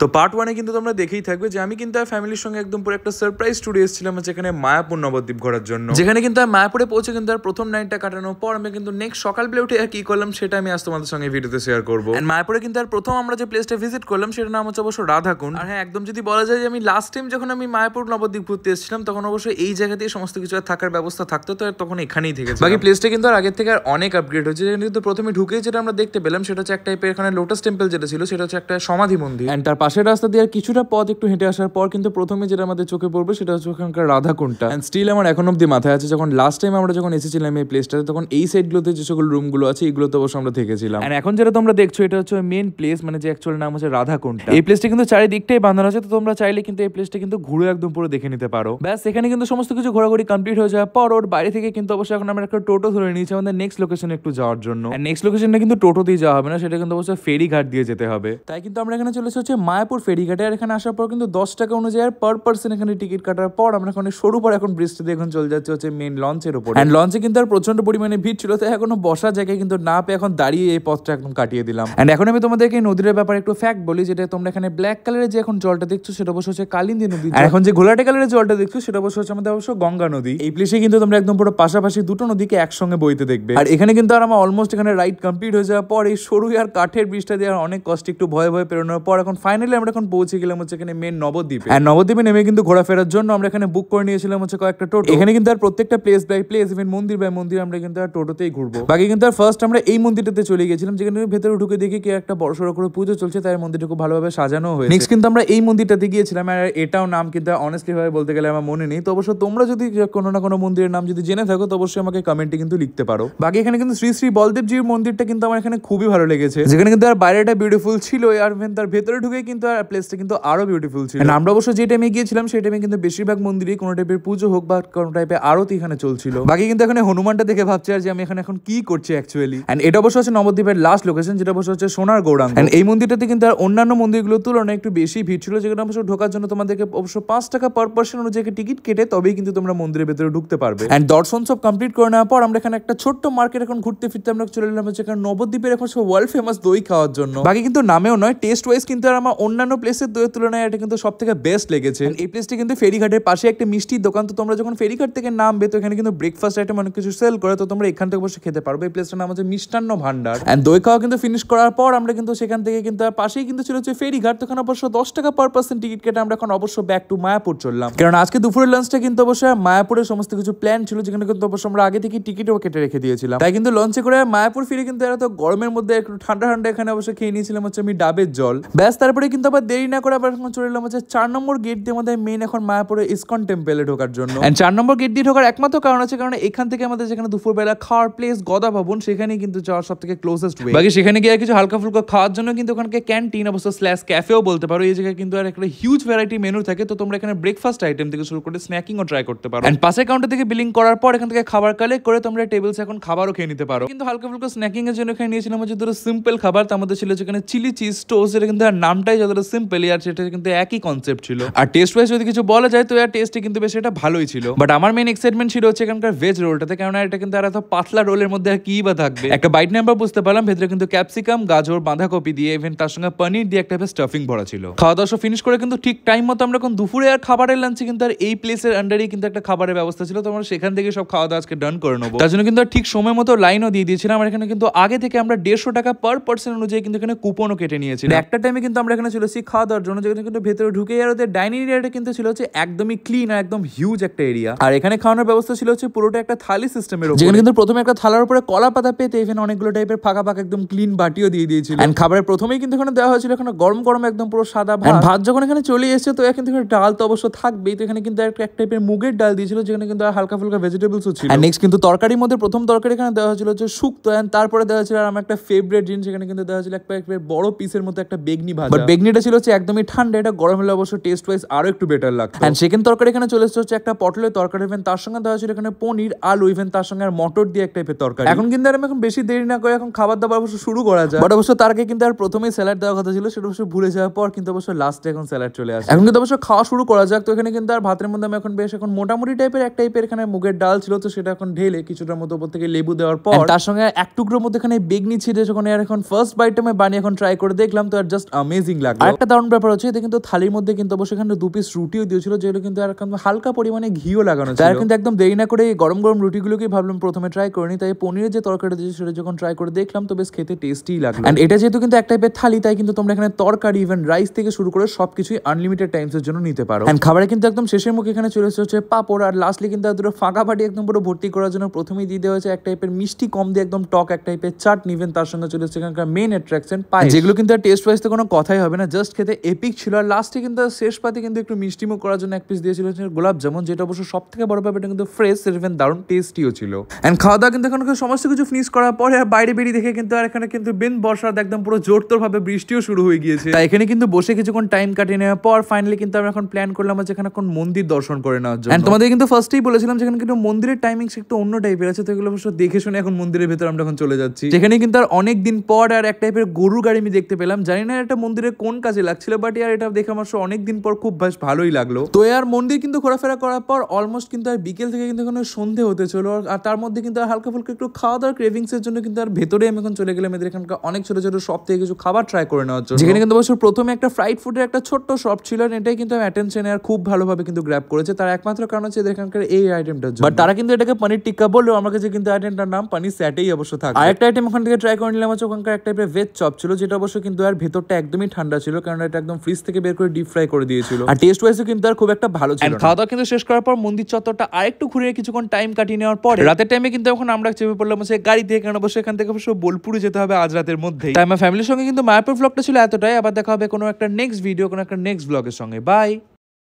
তো পার্ট 1 কিন্তু তোমরা দেখেই থাকবে যে আমি কিন্তু ফ্যামিলির সঙ্গে একদম পুরো একটা সারপ্রাইজ ট্যুরে এসেছিলাম যেখানে মায়াপুর নবদ্বীপ ঘোরার জন্য, যেখানে কিন্তু মায়াপুরে পৌঁছে কিন্তু আর প্রথম নাইটটা কাটানোর পর আমি কিন্তু নেক্সট সকালবেলা উঠে আর কি করলাম সেটা আমি আজ তোমাদের সঙ্গে ভিডিওতে শেয়ার করবো। মায়াপুরে কিন্তু আর প্রথম আমরা যে প্লেসটা ভিজিট করলাম সেটার নাম হচ্ছে অবশ্য রাধাকুণ্ড। আর হ্যাঁ, একদম যদি বলা যায় যে আমি লাস্ট টাইম যখন আমি মায়াপুর নবদ্বীপ ঘুরতে এসেছিলাম তখন অবশ্যই এই জায়গাতেই সমস্ত কিছু থাকার ব্যবস্থা থাকতো, তো তখন এখানেই থেকে বাকি প্লেসটা কিন্তু আর আগের থেকে আর অনেক আপগ্রেড হয়েছে। কিন্তু প্রথমে ঢুকেই যেটা আমরা দেখতে পেলাম সেটা হচ্ছে একটা টাইপের এখানে লোটাস টেম্পল যেটা ছিল সেটা হচ্ছে একটা সমাধি মন্দির। এন্ড তার পাশের রাস্তা দিয়ে আর কিছুটা পথ একটু হেঁটে আসার পর কিন্তু প্রথমে যেটা আমাদের চোখে পড়বে সেটা হচ্ছে ওখানকার রাধাকুণ্ডটা। এন্ড স্টিল আমার এখন অব্দি মাথায় আছে যখন লাস্ট টাইম আমরা যখন এসেছিলাম এই প্লেসটাতে তখন এই সাইডগুলোতে যে সকল রুমগুলো আছে এগুলোতে অবশ্য আমরা থেকেছিলাম। এন্ড এখন যেটা তোমরা দেখছো এটা হচ্ছে মেইন প্লেস, মানে যে অ্যাকচুয়াল নাম হচ্ছে রাধাকুণ্ড। এই প্লেসটা কিন্তু চারিদিকটাই বাঁধানো আছে, তো তোমরা চাইলে কিন্তু এই প্লেসটা কিন্তু ঘুরে একদম পুরো দেখে নিতে পারো। ব্যাস এখানে কিন্তু সমস্ত কিছু ঘোরাঘুরি কমপ্লিট হয়ে যাওয়ার পর ওর বাইরে থেকে কিন্তু অবশ্যই এখন আমরা একটা টোটো ধরে নিয়েছি আমাদের নেক্সট লোকেশনে একটু যাওয়ার জন্য। নেক্সট লোকেশনটা কিন্তু টোটো দিয়ে যাওয়া হবে না, সেটা কিন্তু অবশ্যই ফেরি ঘাট দিয়ে যেতে হবে। তাই কিন্তু আমরা এখানে চলে এসেছি মায়াপুর ফেরি ঘাটে। আর এখানে আসার পর কিন্তু 10 টাকা অনুযায়ী পার পার্সন এখানে টিকিট কাটার পর আমরা এখানে সরু পর এখন ব্রিজটা দিয়ে এখন চলে যাচ্ছে হচ্ছে মেইন লঞ্চের উপর। এন্ড লঞ্চে কিন্তু আর প্রচন্ড পরিমাণে ভিড় ছিল, তাই এখনো বসার জায়গায় কিন্তু না পেয়ে এখন দাঁড়িয়ে এই পথটা একদম কাটিয়ে দিলাম। এন্ড এখন আমি তোমাদেরকে নদীর ব্যাপারে একটু ফ্যাক্ট বলি, যেটা তোমরা এখানে ব্ল্যাক কালারের যে এখন জলটা দেখছো সেটা অবশ্য হচ্ছে কালিন্দী নদী। আর এখন যে ঘোলাটে কালারের জলটা দেখছো সেটা অবশ্য হচ্ছে আমাদের অবশ্য গঙ্গা নদী। এই প্লেসে কিন্তু তোমরা একদম পুরো পাশাপাশি দুটো নদীকে একসঙ্গে বইতে দেখবে। আর এখানে কিন্তু আর আমার অলমোস্ট এখানে রাইড কমপ্লিট হয়ে যাওয়ার পর এই সরু আর কাঠের ব্রিজটা দিয়ে অনেক কষ্ট একটু ভয়ে ভয়ে পেরোনোর পর এখন ফাইনালি আমরা এখন পৌঁছে গেলাম হচ্ছে এখানে মেন নবদ্বীপে। আর নবদ্বীপে নেমে কিন্তু ঘোরাফেরার জন্য আমরা এখানে বুক করে নিয়েছিলাম হচ্ছে কয়েকটা টোটো। এখানে কিন্তু আর প্রত্যেকটা প্লেস বাই প্লেস ইভেন মন্দির বাই মন্দির আমরা কিন্তু আর টোটোতেই ঘুরবো। বাকি কিন্তু আর ফার্স্ট আমরা এই মন্দিরটাতে চলে গেছিলাম যেখানে ভেতরে ঢুকে দেখি কি একটা বড় সড়ো করে পুজো চলছে, তাই মন্দিরটা খুব ভালোভাবে সাজানো হয়েছে। নেক্সট কিন্তু আমরা এই মন্দিরটাতে গিয়েছিলাম, আর এটাও নাম কিন্তু অনেস্টলি ভাবে বলতে গেলে আমার মনে নেই, তো অবশ্য তোমরা যদি কোনো না কোনো মন্দিরের নাম যদি জেনে থাকো তো অবশ্যই আমাকে কমেন্টে কিন্তু লিখতে পারো। বাকি এখানে কিন্তু শ্রী শ্রী বলদেবজির মন্দিরটা কিন্তু আমার এখানে খুবই ভালো লেগেছে, যেখানে কিন্তু আর বাইরেটা বিউটিফুল ছিল আর তার ভেতরে ঢুকে কিন্তু আর প্লেসটা কিন্তু আরো বিউটিফুল ছিল। আমরা অবশ্য যে টাইমে গিয়েছিলাম সেই টাইমে কিন্তু বেশিরভাগ মন্দিরে কোনো টাইপের পুজো হোক বা কোনো টাইপের আরতি এখানে চলছিল। বাকি কিন্তু এখানে হনুমানটা দেখে ভাবছি আর যে আমি এখানে এখন কি করছি অ্যাকচুয়ালি। এন্ড এটা অবশ্য হচ্ছে নবদ্বীপের লাস্ট লোকেশন, যেটা অবশ্য হচ্ছে সোনার গৌরাঙ্গ। এন্ড এই মন্দিরটাতে কিন্তু আর অন্যান্য মন্দিরগুলোর তুলনায় একটু বেশি ভিড় ছিল, যেখানে অবশ্য ঢোকার জন্য তোমাদেরকে অবশ্য 5 টাকা পার পার্সন অনুযায়ী টিকিট কেটে তবেই কিন্তু তোমরা মন্দিরের ভেতরে ঢুকতে পারবে। এন্ড দর্শন সব কমপ্লিট করে নেওয়ার পর আমরা এখানে একটা ছোট্ট মার্কেট এখন ঘুরতে ফিরতে আমরা চলে এলাম হচ্ছে এখানে নবদ্বীপের এখন সব ওয়ার্ল্ড ফেমাস দই খাওয়ার জন্য। বাকি কিন্তু নামেও নয়, টেস্ট ওয়াইজ কিন্তু আর আমার অন্যান্য প্লেসের দইয়ের তুলনায় এটা কিন্তু সব থেকে বেস্ট লেগেছে। এই প্লেসটি কিন্তু ফেরিঘাটের পাশে একটা মিষ্টির দোকান, তো তোমরা যখন ফেরিঘাট থেকে নামবে তো এখানে কিন্তু ব্রেকফাস্ট আইটেম অনেক কিছু সেল করে, তো তোমরা এখান থেকে বসে খেতে পারবে। এই প্লেসটার নাম হচ্ছে মিষ্টান্ন ভান্ডার। এন্ড দই খাওয়া কিন্তু ফিনিশ করার পর আমরা কিন্তু সেখান থেকে কিন্তু পাশেই কিন্তু ছিল হচ্ছে ফেরিঘাট, তো এখানে অবশ্য 10 টাকা পার পার্সন টিকিট কেটে আমরা এখন অবশ্য ব্যাক টু মায়াপুর চললাম। কারণ আজকে দুপুরের লাঞ্চটা কিন্তু অবশ্যই মায়াপুরের সমস্ত কিছু প্ল্যান ছিল, যেখানে কিন্তু অবশ্য আমরা আগে থেকে টিকিটও কেটে রেখে দিয়েছিলাম। তাই কিন্তু লঞ্চে করে মায়াপুর ফিরে কিন্তু এত গরমের মধ্যে একটু ঠান্ডা ঠান্ডা এখানে অবশ্যই খেয়ে নিয়েছিলাম হচ্ছে আমি ডাবের জল। ব্যাস তারপরে কিন্তু আবার দেরি না করে আবার এখন চলে এলাম হচ্ছে 4 নম্বর গেট দিয়ে আমাদের মেইন এখন মায়াপুরে ইসকন টেম্পলে ঢোকার জন্য। এন্ড 4 নম্বর গেট দিয়ে ঢোকার একমাত্র কারণ আছে কারণ এখান থেকে আমাদের যেখানে দুপুরবেলা খাওয়ার প্লেস গদা ভবন সেখানেই কিন্তু যাওয়ার সব থেকে ক্লোজেস্ট ওয়ে। বাকি সেখানে গিয়ে কিছু হালকা ফুলকা খাওয়ার জন্য কিন্তু ওখানে ক্যান্টিন অবশ্য স্ল্যাশ ক্যাফেও বলতে পারো, এই জায়গায় কিন্তু আর একটা হিউজ ভ্যারাইটি মেনু থাকে, তো তোমরা এখানে ব্রেকফাস্ট আইটেম থেকে শুরু করে স্ন্যাকিংও ট্রাই করতে পারো। এন্ড পাশের কাউন্টার থেকে বিলিং করার পর এখান থেকে খাবার কালেক্ট করে তোমরা টেবিলস এখন খাবারও খেয়ে নিতে পারো। কিন্তু হালকা ফুলকা স্ন্যাকিং এর জন্য এখানে নিয়েছিলাম হচ্ছে ধরো সিম্পল খাবার, তার মধ্যে ছিল যেখানে চিলি চিজ টোস্ট, এটা কিন্তু নামটাই যতটা সিম্পল আর সেটা কিন্তু একই কনসেপ্ট ছিল। আর টেস্ট ওয়াইজ যদি কিছু বলা যায় তো এর টেস্টে কিন্তু বেশ এটা ভালোই ছিল। বাট আমার মেইন এক্সাইটমেন্ট ছিল হচ্ছে এখানকার ভেজ রোলটাতে, কারণ এটা কিন্তু আর এত পাতলা রোলের মধ্যে আর কি বা থাকবে। একটা বাইট নাম্বার বুঝতে পারলাম ভেতরে কিন্তু ক্যাপসিকাম, গাজর, বাঁধাকপি দিয়ে ইভেন তার সঙ্গে পনির দিয়ে একটা স্টাফিং ভরা ছিল। খাওয়া দাওয়া ফিনিশ করে কিন্তু ঠিক টাইম মতো আমরা এখন দুপুরে আর খাবারের লাঞ্চে কিন্তু আর এই প্লেসের আন্ডারেই কিন্তু একটা খাবারের ব্যবস্থা ছিল, তো আমরা সেখান থেকে সব খাওয়া দাওয়া আজকে ডান করে নেবো। তার জন্য কিন্তু ঠিক সময় মতো লাইনও দিয়ে দিয়েছিলাম। আর এখানে কিন্তু আগে থেকে আমরা 150 টাকা পার পার্সন অনুযায়ী কিন্তু এখানে কুপনও কেটে নিয়েছি। একটা টাইমে কিন্তু আমরা এখানে চলেছি খাওয়া দাওয়ার জন্য, যেখানে কিন্তু ভেতরে ঢুকে আর ওদের ডাইনিং এরিয়াটা কিন্তু ছিল হচ্ছে একদমই ক্লিন আর একদম হিউজ একটা এরিয়া। আর এখানে খাওয়ানোর ব্যবস্থা ছিল হচ্ছে পুরোটা একটা থালি সিস্টেমের উপর, যেখানে কিন্তু প্রথমে একটা থালার উপরে কলা পাতা পেতে এখানে অনেকগুলো টাইপের ফাঁকা ফাঁকা একদম ক্লিন বাটিও দিয়ে দিয়েছিল। এন্ড খাবারের প্রথমেই কিন্তু এখানে দেওয়া হয়েছিল এখানে গরম গরম একদম পুরো সাদা ভাত। ভাত যখন এখানে চলে এসেছে তো এখানে ডাল তো অবশ্য থাকবেই, তো এখানে কিন্তু একটা টাইপের মুগের ডাল দিয়েছিল, যেখানে কিন্তু হালকা ফুলকা ভেজিটেবলসও ছিল। নেক্সট কিন্তু তরকারির মধ্যে প্রথম তরকারি এখানে দেওয়া হয়েছিল হচ্ছে শুক্তো, এন্ড তারপরে দেওয়া হয়েছিল আমার একটা ফেভারিট জিনিস, এখানে কিন্তু দেওয়া হয়েছিল একটা বড় পিসের মধ্যে একটা বেগনি ভাজা। বাট বেগনিটা ছিল হচ্ছে একদমই ঠান্ডা, এটা গরম হলে অবশ্য টেস্ট ওয়াইজ আরো একটু বেটার লাগতো। এন্ড সেকেন্ড তরকারি এখানে চলে এসেছে হচ্ছে একটা পটলের তরকারি, ইভেন তার সঙ্গে দেওয়া ছিল এখানে পনির, আলু, ইভেন তার সঙ্গে আর মটর দিয়ে একটা টাইপের তরকারি। এখন কিন্তু আর এখন বেশি দেরি না করে এখন খাবার দাবার অবশ্য শুরু করা যায়। বাট অবশ্য তার আগে কিন্তু আর প্রথমেই স্যালাড দেওয়ার কথা ছিল, সেটা অবশ্য ভুলে যাওয়ার পর কিন্তু অবশ্য লাস্টে এখন স্যালাড চলে আসে। এখন কিন্তু অবশ্য খাওয়া শুরু করা যাক। তো এখানে কিন্তু আর ভাতের মধ্যে আমি এখন বেশ এখন মোটামুটি টাইপের এক টাইপের এখানে মুগের ডাল ছিল, তো সেটা এখন ঢেলে কিছুটার মতো উপর থেকে লেবু দেওয়ার পর তার সঙ্গে এক টুকরোর মধ্যে এখানে বেগনি ছিঁড়ে যখন এখন ফার্স্ট বাইট আমি বানিয়ে এখন ট্রাই করে দেখলাম, তো আর জাস্ট অ্যামেজিং লাগে। লাগলো। একটা দারুণ ব্যাপার হচ্ছে এটা কিন্তু থালির মধ্যে কিন্তু অবশ্যই এখানে 2 পিস রুটিও দিয়েছিল, যেগুলো কিন্তু আর হালকা পরিমাণে ঘিও লাগানো ছিল। তার কিন্তু একদম দেরি না করে গরম গরম রুটিগুলোকেই ভাবলাম প্রথমে ট্রাই করে নি। তাই পনিরের যে তরকারিটা দিয়েছে সেটা যখন ট্রাই করে দেখলাম তো বেশ খেতে টেস্টি লাগলো। এন্ড এটা যেহেতু কিন্তু এক টাইপের থালি, তাই কিন্তু তোমরা এখানে তরকারি ইভেন রাইস থেকে শুরু করে সবকিছুই আনলিমিটেড টাইমস এর জন্য নিতে পারো। এন্ড খাবারে কিন্তু একদম শেষের মুখে এখানে চলে এসেছে পাপড়, আর লাস্টলি কিন্তু দুটো ফাঁকা বাটি একদম পুরো ভর্তি করার জন্য প্রথমেই দিয়ে দেওয়া হয়েছে এক টাইপের মিষ্টি কম দিয়ে একদম টক এক টাইপের চাটনি। ইভেন তার সঙ্গে চলে এসেছে এখানকার মেন অ্যাট্রাকশন পায়েস, যেগুলো কিন্তু টেস্ট ওয়াইজ তো কোনো কথাই হবে না, জাস্ট খেতে এপিক ছিল। আর লাস্টে কিন্তু শেষ পাতে কিন্তু একটু মিষ্টিমুখ করার জন্য এক পিস দিয়েছিল গোলাপ জামুন, যেটা অবশ্য সব থেকে বড় ব্যাপারটা কিন্তু ফ্রেশ ইভেন দারুণ টেস্টিও ছিল। এন্ড খাওয়া দাওয়া কিন্তু এখন সমস্ত কিছু ফিনিশ করার পরে আর বাইরে বেরিয়ে দেখে কিন্তু আর এখানে কিন্তু বিন বর্ষার একদম পুরো জোরতোর ভাবে বৃষ্টিও শুরু হয়ে গিয়েছে। তাই এখানে কিন্তু বসে কিছুক্ষণ টাইম কাটিয়ে নেওয়ার পর ফাইনালি কিন্তু আমরা এখন প্ল্যান করলাম যে এখানে এখন মন্দির দর্শন করে নেওয়ার জন্য। এন্ড তোমাদের কিন্তু ফার্স্টেই বলেছিলাম যেখানে কিন্তু মন্দিরের টাইমিংস একটু অন্য টাইপের আছে, তো এগুলো অবশ্য দেখে শুনে এখন মন্দিরের ভেতর আমরা এখন চলে যাচ্ছি। যেখানে কিন্তু আর অনেক দিন পর আর এক টাইপের গরু গাড়ি আমি দেখতে পেলাম, জানি না এটা মন্দিরের কোন কাজে লাগছিল, বাট ইয়ার এটা দেখে আমার অনেক দিন পর খুব বেশ ভালোই লাগলো। তো আর মন্দির কিন্তু ঘোরাফেরা করার পর অলমোস্ট কিন্তু আর বিকেল থেকে কিন্তু এখন সন্ধে হতে চলো, আর তার মধ্যে কিন্তু আর হালকা ফুলকা একটু খাওয়া দাওয়ার ক্রেভিংস এর জন্য কিন্তু আর ভেতরে আমি এখন চলে গেলাম এদের এখানকার অনেক ছোট ছোট শপ থেকে কিছু খাবার ট্রাই করে নেওয়ার জন্য। যেখানে কিন্তু অবশ্য প্রথমে একটা ফ্রাইড ফুডের একটা ছোট্ট শপ ছিল, এটাই কিন্তু অ্যাটেনশনে আর খুব ভালোভাবে কিন্তু গ্র্যাব করেছে। তার একমাত্র কারণ হচ্ছে এদের এখানকার এই আইটেমটার জন্য, বাট তারা কিন্তু এটাকে পনির টিক্কা বললেও আমার কাছে কিন্তু আইটেমটার নাম পনির স্যাটেই অবশ্য থাকে। আরেকটা আইটেম ওখান থেকে ট্রাই করে নিলাম হচ্ছে ওখানকার একটা টাইপের ভেজ চপ ছিল, যেটা অবশ্য কিন্তু আর ভেতরটা একদমই ঠান্ডা ছিল, কারণ এটা একদম ফ্রিজ থেকে বের করে ডিপ ফ্রাই করে দিয়েছিল। আর টেস্ট ওয়াইজও কিন্তু আর খুব একটা ভালো ছিল। খাওয়া দাওয়া কিন্তু শেষ করার পর মন্দির চত্বরটা আরেকটু ঘুরে কিছুক্ষণ টাইম কাটিয়ে নেওয়ার পর রাতের টাইমে কিন্তু এখন আমরা চেপে পড়লাম হচ্ছে গাড়ি থেকে, কারণ অবশ্যই এখান থেকে অবশ্য বোলপুরে যেতে হবে আজ রাতের মধ্যেই। তাই আমার ফ্যামিলির সঙ্গে কিন্তু মায়াপুর ব্লগটা ছিল এতটাই। আবার দেখা হবে কোনো একটা নেক্সট ভিডিও, কোনো একটা নেক্সট ব্লগের সঙ্গে। বাই।